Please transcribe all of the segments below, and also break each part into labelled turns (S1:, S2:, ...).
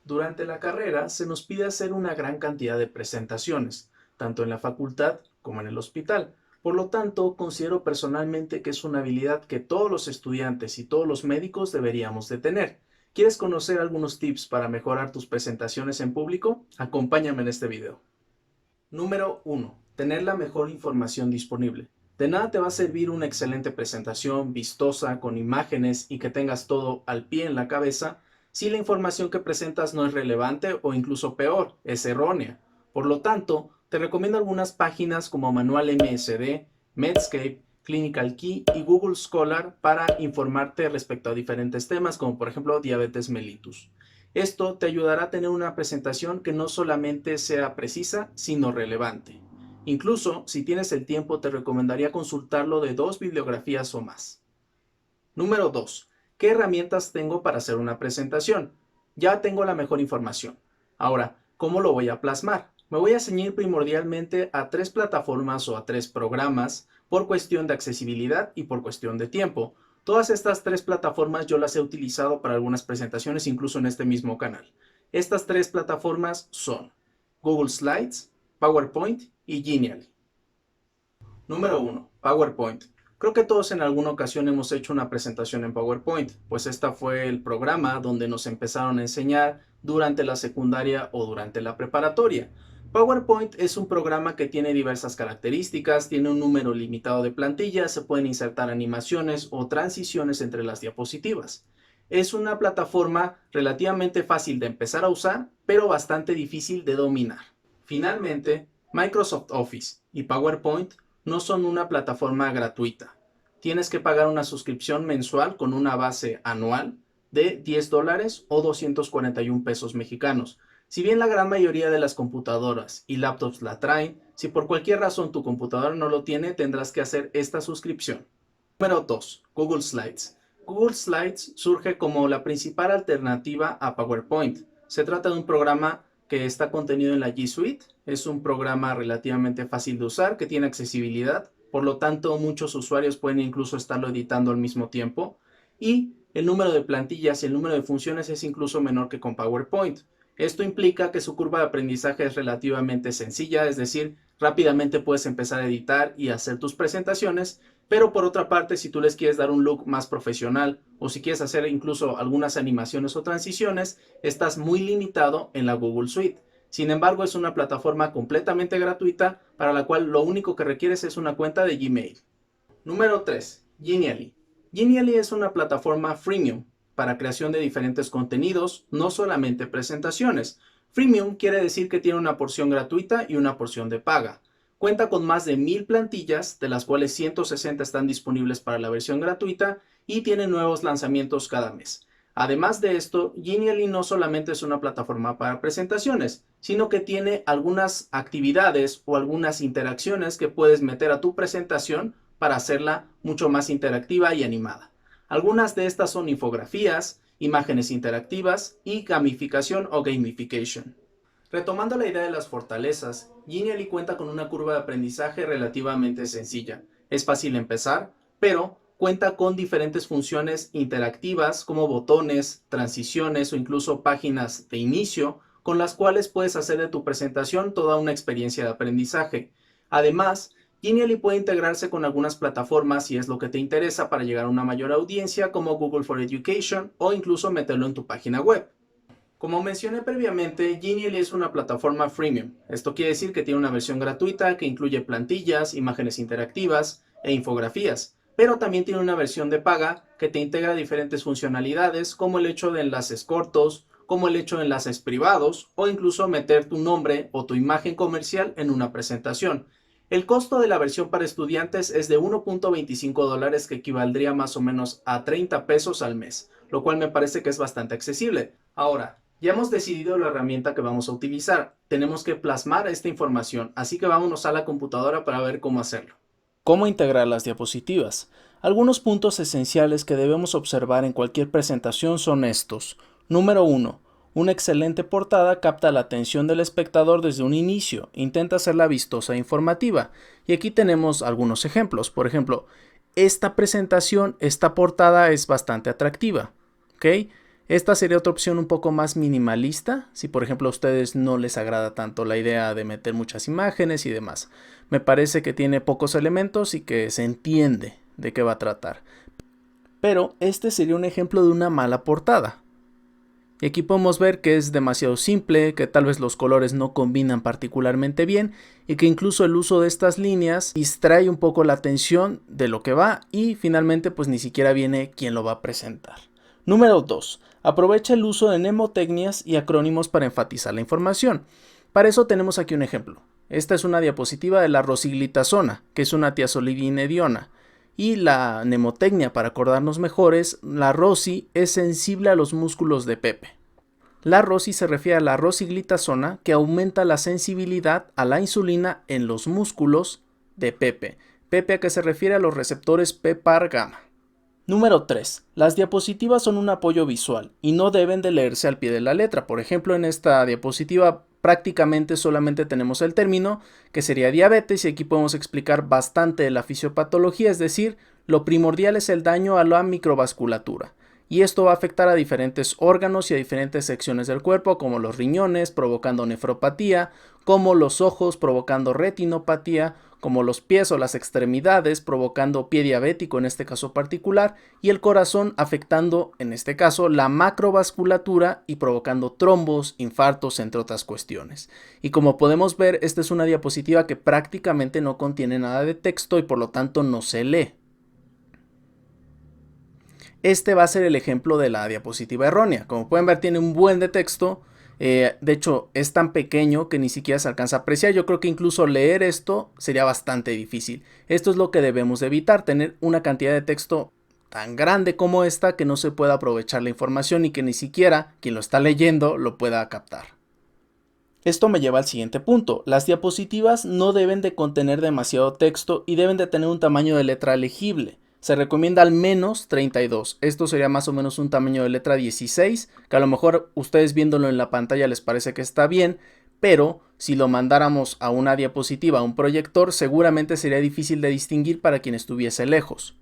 S1: Durante la carrera se nos pide hacer una gran cantidad de presentaciones, tanto en la facultad como en el hospital. Por lo tanto, considero personalmente que es una habilidad que todos los estudiantes y todos los médicos deberíamos de tener. ¿Quieres conocer algunos tips para mejorar tus presentaciones en público? Acompáñame en este video. Número 1. Tener la mejor información disponible. De nada te va a servir una excelente presentación, vistosa, con imágenes y que tengas todo al pie en la cabeza, si la información que presentas no es relevante o incluso peor, es errónea. Por lo tanto, te recomiendo algunas páginas como Manual MSD, Medscape, Clinical Key y Google Scholar para informarte respecto a diferentes temas como por ejemplo diabetes mellitus. Esto te ayudará a tener una presentación que no solamente sea precisa, sino relevante. Incluso, si tienes el tiempo, te recomendaría consultarlo de 2 bibliografías o más. Número 2. ¿Qué herramientas tengo para hacer una presentación? Ya tengo la mejor información. Ahora, ¿cómo lo voy a plasmar? Me voy a ceñir primordialmente a 3 plataformas o a 3 programas por cuestión de accesibilidad y por cuestión de tiempo. Todas estas 3 plataformas yo las he utilizado para algunas presentaciones, incluso en este mismo canal. Estas 3 plataformas son Google Slides, PowerPoint y Genially. Número 1. PowerPoint. Creo que todos en alguna ocasión hemos hecho una presentación en PowerPoint, pues esta fue el programa donde nos empezaron a enseñar durante la secundaria o durante la preparatoria. PowerPoint es un programa que tiene diversas características, tiene un número limitado de plantillas, se pueden insertar animaciones o transiciones entre las diapositivas. Es una plataforma relativamente fácil de empezar a usar, pero bastante difícil de dominar. Finalmente, Microsoft Office y PowerPoint no son una plataforma gratuita. Tienes que pagar una suscripción mensual con una base anual de $10 o 241 pesos mexicanos. Si bien la gran mayoría de las computadoras y laptops la traen, si por cualquier razón tu computadora no lo tiene, tendrás que hacer esta suscripción. Número 2. Google Slides. Google Slides surge como la principal alternativa a PowerPoint. Se trata de un programa que está contenido en la G Suite. Es un programa relativamente fácil de usar, que tiene accesibilidad, por lo tanto muchos usuarios pueden incluso estarlo editando al mismo tiempo, y el número de plantillas y el número de funciones es incluso menor que con PowerPoint. Esto implica que su curva de aprendizaje es relativamente sencilla, es decir, rápidamente puedes empezar a editar y hacer tus presentaciones, pero por otra parte, si tú les quieres dar un look más profesional o si quieres hacer incluso algunas animaciones o transiciones, estás muy limitado en la Google Suite. Sin embargo, es una plataforma completamente gratuita para la cual lo único que requieres es una cuenta de Gmail. Número 3. Genially. Genially es una plataforma freemium para creación de diferentes contenidos, no solamente presentaciones. Freemium quiere decir que tiene una porción gratuita y una porción de paga. Cuenta con más de 1000 plantillas, de las cuales 160 están disponibles para la versión gratuita y tiene nuevos lanzamientos cada mes. Además de esto, Genially no solamente es una plataforma para presentaciones, sino que tiene algunas actividades o algunas interacciones que puedes meter a tu presentación para hacerla mucho más interactiva y animada. Algunas de estas son infografías, imágenes interactivas y gamificación o gamification. Retomando la idea de las fortalezas, Genially cuenta con una curva de aprendizaje relativamente sencilla. Es fácil empezar, pero cuenta con diferentes funciones interactivas como botones, transiciones o incluso páginas de inicio con las cuales puedes hacer de tu presentación toda una experiencia de aprendizaje. Además, Genially puede integrarse con algunas plataformas si es lo que te interesa para llegar a una mayor audiencia como Google for Education o incluso meterlo en tu página web. Como mencioné previamente, Genially es una plataforma freemium. Esto quiere decir que tiene una versión gratuita que incluye plantillas, imágenes interactivas e infografías, pero también tiene una versión de paga que te integra diferentes funcionalidades como el hecho de enlaces cortos, como el hecho de enlaces privados o incluso meter tu nombre o tu imagen comercial en una presentación. El costo de la versión para estudiantes es de $1.25 que equivaldría más o menos a 30 pesos al mes, lo cual me parece que es bastante accesible. Ahora, ya hemos decidido la herramienta que vamos a utilizar. Tenemos que plasmar esta información, así que vámonos a la computadora para ver cómo hacerlo. ¿Cómo integrar las diapositivas? Algunos puntos esenciales que debemos observar en cualquier presentación son estos. Número 1. Una excelente portada capta la atención del espectador desde un inicio. Intenta hacerla vistosa e informativa. Y aquí tenemos algunos ejemplos. Por ejemplo, esta presentación, esta portada es bastante atractiva. ¿Ok? Esta sería otra opción un poco más minimalista, si por ejemplo a ustedes no les agrada tanto la idea de meter muchas imágenes y demás. Me parece que tiene pocos elementos y que se entiende de qué va a tratar. Pero este sería un ejemplo de una mala portada. Y aquí podemos ver que es demasiado simple, que tal vez los colores no combinan particularmente bien y que incluso el uso de estas líneas distrae un poco la atención de lo que va y finalmente pues ni siquiera viene quien lo va a presentar. Número 2. Aprovecha el uso de mnemotecnias y acrónimos para enfatizar la información. Para eso tenemos aquí un ejemplo. Esta es una diapositiva de la rosiglitazona, que es una tiazolidinediona. Y la mnemotecnia para acordarnos mejor es: la rosi es sensible a los músculos de Pepe. La rosi se refiere a la rosiglitazona, que aumenta la sensibilidad a la insulina en los músculos de Pepe. Pepe, a que se refiere a los receptores PPAR gamma. Número 3. Las diapositivas son un apoyo visual y no deben de leerse al pie de la letra. Por ejemplo, en esta diapositiva prácticamente solamente tenemos el término, que sería diabetes, y aquí podemos explicar bastante de la fisiopatología, es decir, lo primordial es el daño a la microvasculatura. Y esto va a afectar a diferentes órganos y a diferentes secciones del cuerpo, como los riñones, provocando nefropatía, como los ojos, provocando retinopatía, como los pies o las extremidades, provocando pie diabético en este caso particular, y el corazón afectando en este caso la macrovasculatura y provocando trombos, infartos, entre otras cuestiones. Y como podemos ver, esta es una diapositiva que prácticamente no contiene nada de texto y por lo tanto no se lee. Este va a ser el ejemplo de la diapositiva errónea. Como pueden ver, tiene un buen de texto. De hecho, es tan pequeño que ni siquiera se alcanza a apreciar. Yo creo que incluso leer esto sería bastante difícil. Esto es lo que debemos de evitar, tener una cantidad de texto tan grande como esta que no se pueda aprovechar la información y que ni siquiera quien lo está leyendo lo pueda captar. Esto me lleva al siguiente punto. Las diapositivas no deben de contener demasiado texto y deben de tener un tamaño de letra legible. Se recomienda al menos 32. Esto sería más o menos un tamaño de letra 16, que a lo mejor ustedes viéndolo en la pantalla les parece que está bien, pero si lo mandáramos a una diapositiva, a un proyector, seguramente sería difícil de distinguir para quien estuviese lejos.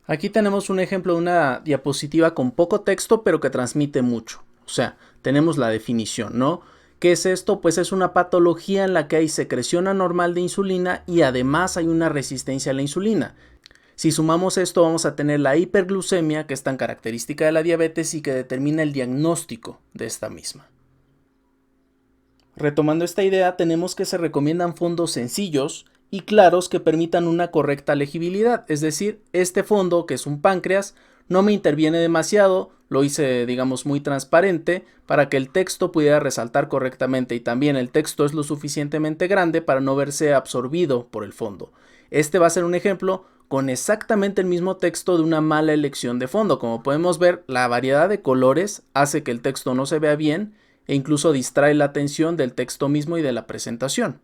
S1: Aquí tenemos un ejemplo de una diapositiva con poco texto, pero que transmite mucho. O sea, tenemos la definición, ¿no? ¿Qué es esto? Pues es una patología en la que hay secreción anormal de insulina y además hay una resistencia a la insulina. Si sumamos esto, vamos a tener la hiperglucemia, que es tan característica de la diabetes y que determina el diagnóstico de esta misma. Retomando esta idea, tenemos que se recomiendan fondos sencillos y claros que permitan una correcta legibilidad, es decir, este fondo, que es un páncreas, no me interviene demasiado, lo hice digamos muy transparente para que el texto pudiera resaltar correctamente y también el texto es lo suficientemente grande para no verse absorbido por el fondo. Este va a ser un ejemplo con exactamente el mismo texto de una mala elección de fondo. Como podemos ver, la variedad de colores hace que el texto no se vea bien e incluso distrae la atención del texto mismo y de la presentación.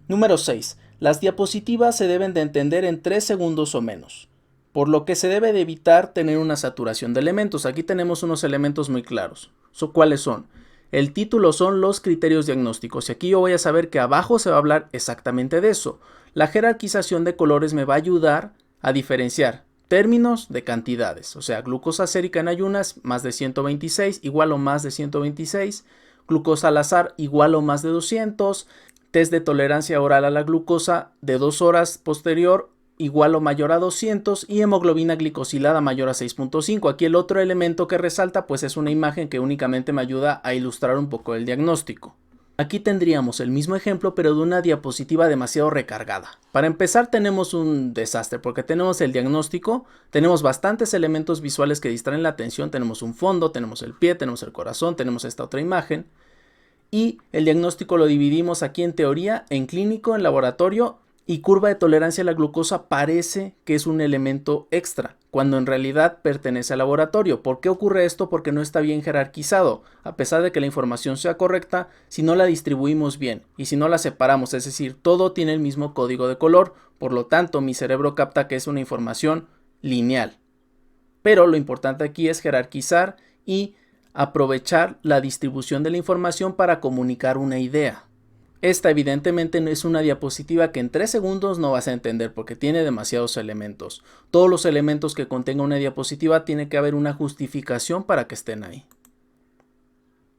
S1: Número 6. Las diapositivas se deben de entender en 3 segundos o menos, por lo que se debe de evitar tener una saturación de elementos. Aquí tenemos unos elementos muy claros. ¿Cuáles son? El título son los criterios diagnósticos y aquí yo voy a saber que abajo se va a hablar exactamente de eso. La jerarquización de colores me va a ayudar a diferenciar términos de cantidades, o sea, glucosa sérica en ayunas más de 126 igual o más de 126, glucosa al azar igual o más de 200, test de tolerancia oral a la glucosa de 2 horas posterior igual o mayor a 200 y hemoglobina glicosilada mayor a 6.5. Aquí el otro elemento que resalta pues es una imagen que únicamente me ayuda a ilustrar un poco el diagnóstico. Aquí tendríamos el mismo ejemplo pero de una diapositiva demasiado recargada. Para empezar tenemos un desastre porque tenemos el diagnóstico, tenemos bastantes elementos visuales que distraen la atención, tenemos un fondo, tenemos el pie, tenemos el corazón, tenemos esta otra imagen y el diagnóstico lo dividimos aquí en teoría, en clínico, en laboratorio y curva de tolerancia a la glucosa parece que es un elemento extra, cuando en realidad pertenece al laboratorio. ¿Por qué ocurre esto? Porque no está bien jerarquizado. A pesar de que la información sea correcta, si no la distribuimos bien y si no la separamos, es decir, todo tiene el mismo código de color, por lo tanto mi cerebro capta que es una información lineal. Pero lo importante aquí es jerarquizar y aprovechar la distribución de la información para comunicar una idea. Esta evidentemente no es una diapositiva que en 3 segundos no vas a entender porque tiene demasiados elementos. Todos los elementos que contenga una diapositiva tiene que haber una justificación para que estén ahí.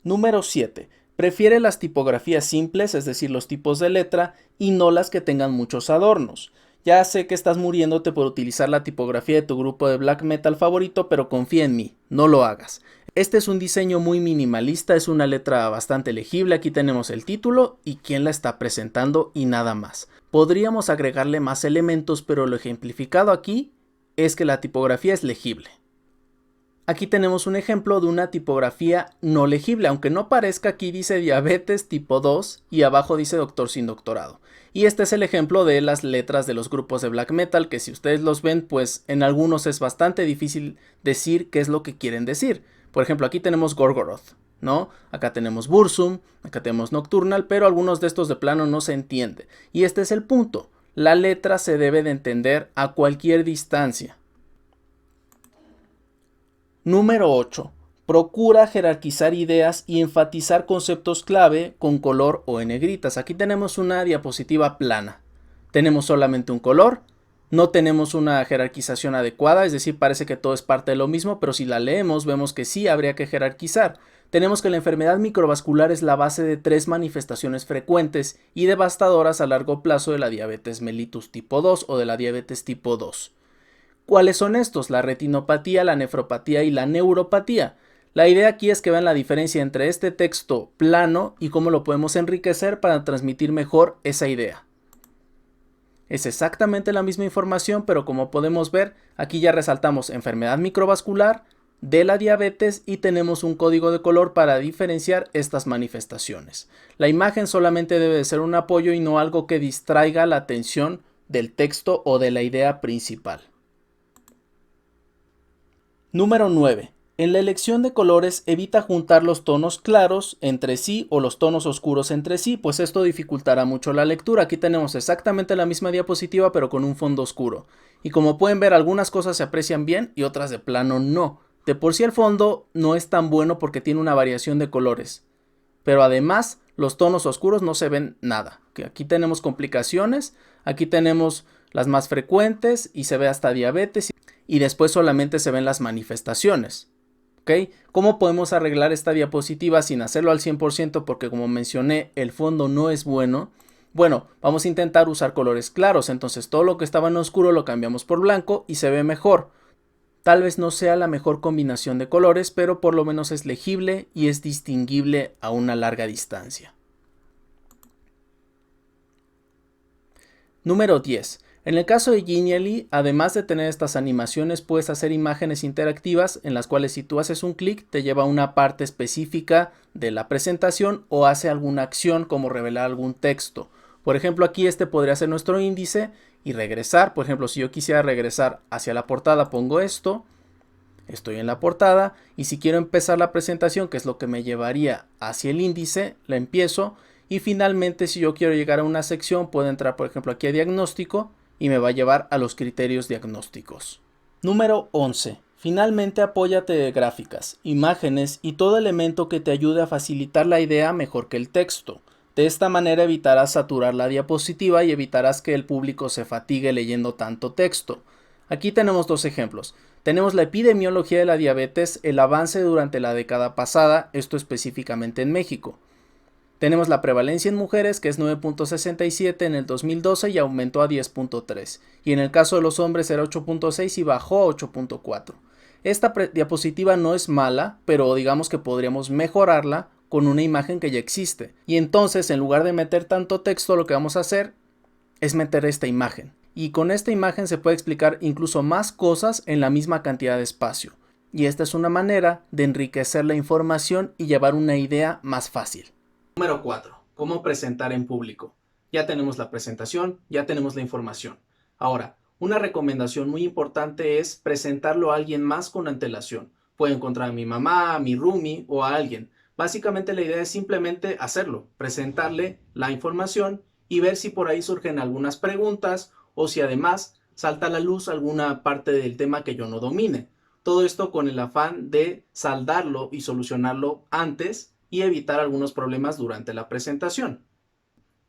S1: Número 7. Prefiere las tipografías simples, es decir, los tipos de letra, y no las que tengan muchos adornos. Ya sé que estás muriéndote por utilizar la tipografía de tu grupo de black metal favorito, pero confía en mí, no lo hagas. Este es un diseño muy minimalista, es una letra bastante legible, aquí tenemos el título y quién la está presentando y nada más. Podríamos agregarle más elementos, pero lo ejemplificado aquí es que la tipografía es legible. Aquí tenemos un ejemplo de una tipografía no legible, aunque no parezca, aquí dice diabetes tipo 2 y abajo dice doctor sin doctorado. Y este es el ejemplo de las letras de los grupos de black metal, que si ustedes los ven, pues en algunos es bastante difícil decir qué es lo que quieren decir. Por ejemplo, aquí tenemos Gorgoroth, ¿no? Acá tenemos Burzum, acá tenemos Nocturnal, pero algunos de estos de plano no se entiende. Y este es el punto, la letra se debe de entender a cualquier distancia. Número 8. Procura jerarquizar ideas y enfatizar conceptos clave con color o en negritas. Aquí tenemos una diapositiva plana. Tenemos solamente un color, no tenemos una jerarquización adecuada, es decir, parece que todo es parte de lo mismo, pero si la leemos vemos que sí habría que jerarquizar. Tenemos que la enfermedad microvascular es la base de 3 manifestaciones frecuentes y devastadoras a largo plazo de la diabetes mellitus tipo 2 o de la diabetes tipo 2. ¿Cuáles son estos? La retinopatía, la nefropatía y la neuropatía. La idea aquí es que vean la diferencia entre este texto plano y cómo lo podemos enriquecer para transmitir mejor esa idea. Es exactamente la misma información, pero como podemos ver, aquí ya resaltamos enfermedad microvascular de la diabetes y tenemos un código de color para diferenciar estas manifestaciones. La imagen solamente debe de ser un apoyo y no algo que distraiga la atención del texto o de la idea principal. Número 9. En la elección de colores evita juntar los tonos claros entre sí o los tonos oscuros entre sí, pues esto dificultará mucho la lectura. Aquí tenemos exactamente la misma diapositiva pero con un fondo oscuro. Y como pueden ver, algunas cosas se aprecian bien y otras de plano no. De por sí el fondo no es tan bueno porque tiene una variación de colores. Pero además los tonos oscuros no se ven nada. Aquí tenemos complicaciones, aquí tenemos las más frecuentes y se ve hasta diabetes. Y después solamente se ven las manifestaciones. ¿Ok? ¿Cómo podemos arreglar esta diapositiva sin hacerlo al 100%? Porque como mencioné, el fondo no es bueno. Bueno, vamos a intentar usar colores claros. Entonces todo lo que estaba en oscuro lo cambiamos por blanco y se ve mejor. Tal vez no sea la mejor combinación de colores, pero por lo menos es legible y es distinguible a una larga distancia. Número 10. En el caso de Genially, además de tener estas animaciones, puedes hacer imágenes interactivas en las cuales si tú haces un clic te lleva a una parte específica de la presentación o hace alguna acción como revelar algún texto. Por ejemplo, aquí este podría ser nuestro índice y regresar. Por ejemplo, si yo quisiera regresar hacia la portada, pongo esto. Estoy en la portada y si quiero empezar la presentación, que es lo que me llevaría hacia el índice, la empiezo. Y finalmente, si yo quiero llegar a una sección, puedo entrar, por ejemplo, aquí a diagnóstico y me va a llevar a los criterios diagnósticos. Número 11. Finalmente apóyate de gráficas, imágenes y todo elemento que te ayude a facilitar la idea mejor que el texto. De esta manera evitarás saturar la diapositiva y evitarás que el público se fatigue leyendo tanto texto. Aquí tenemos dos ejemplos. Tenemos la epidemiología de la diabetes, el avance durante la década pasada, esto específicamente en México. Tenemos la prevalencia en mujeres, que es 9.67 en el 2012 y aumentó a 10.3. Y en el caso de los hombres era 8.6 y bajó a 8.4. Esta diapositiva no es mala, pero digamos que podríamos mejorarla con una imagen que ya existe. Y entonces, en lugar de meter tanto texto, lo que vamos a hacer es meter esta imagen. Y con esta imagen se puede explicar incluso más cosas en la misma cantidad de espacio. Y esta es una manera de enriquecer la información y llevar una idea más fácil. Número 4. ¿Cómo presentar en público? Ya tenemos la presentación, ya tenemos la información. Ahora, una recomendación muy importante es presentarlo a alguien más con antelación. Puedo encontrar a mi mamá, a mi roomie o a alguien. Básicamente la idea es simplemente hacerlo, presentarle la información y ver si por ahí surgen algunas preguntas o si además salta a la luz alguna parte del tema que yo no domine. Todo esto con el afán de saldarlo y solucionarlo antes y evitar algunos problemas durante la presentación.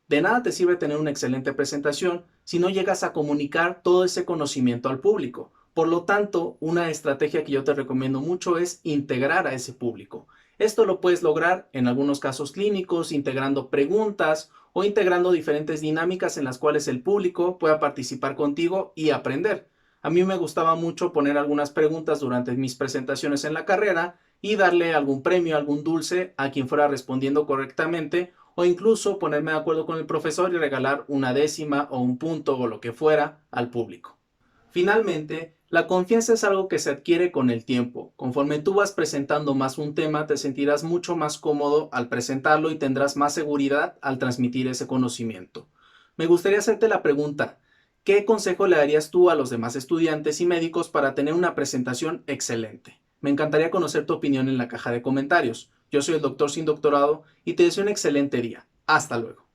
S1: De nada te sirve tener una excelente presentación si no llegas a comunicar todo ese conocimiento al público. Por lo tanto, una estrategia que yo te recomiendo mucho es integrar a ese público. Esto lo puedes lograr en algunos casos clínicos, integrando preguntas o integrando diferentes dinámicas en las cuales el público pueda participar contigo y aprender. A mí me gustaba mucho poner algunas preguntas durante mis presentaciones en la carrera y darle algún premio, algún dulce a quien fuera respondiendo correctamente, o incluso ponerme de acuerdo con el profesor y regalar una décima o un punto o lo que fuera al público. Finalmente, la confianza es algo que se adquiere con el tiempo. Conforme tú vas presentando más un tema, te sentirás mucho más cómodo al presentarlo y tendrás más seguridad al transmitir ese conocimiento. Me gustaría hacerte la pregunta: ¿qué consejo le darías tú a los demás estudiantes y médicos para tener una presentación excelente? Me encantaría conocer tu opinión en la caja de comentarios. Yo soy el doctor sin doctorado y te deseo un excelente día. Hasta luego.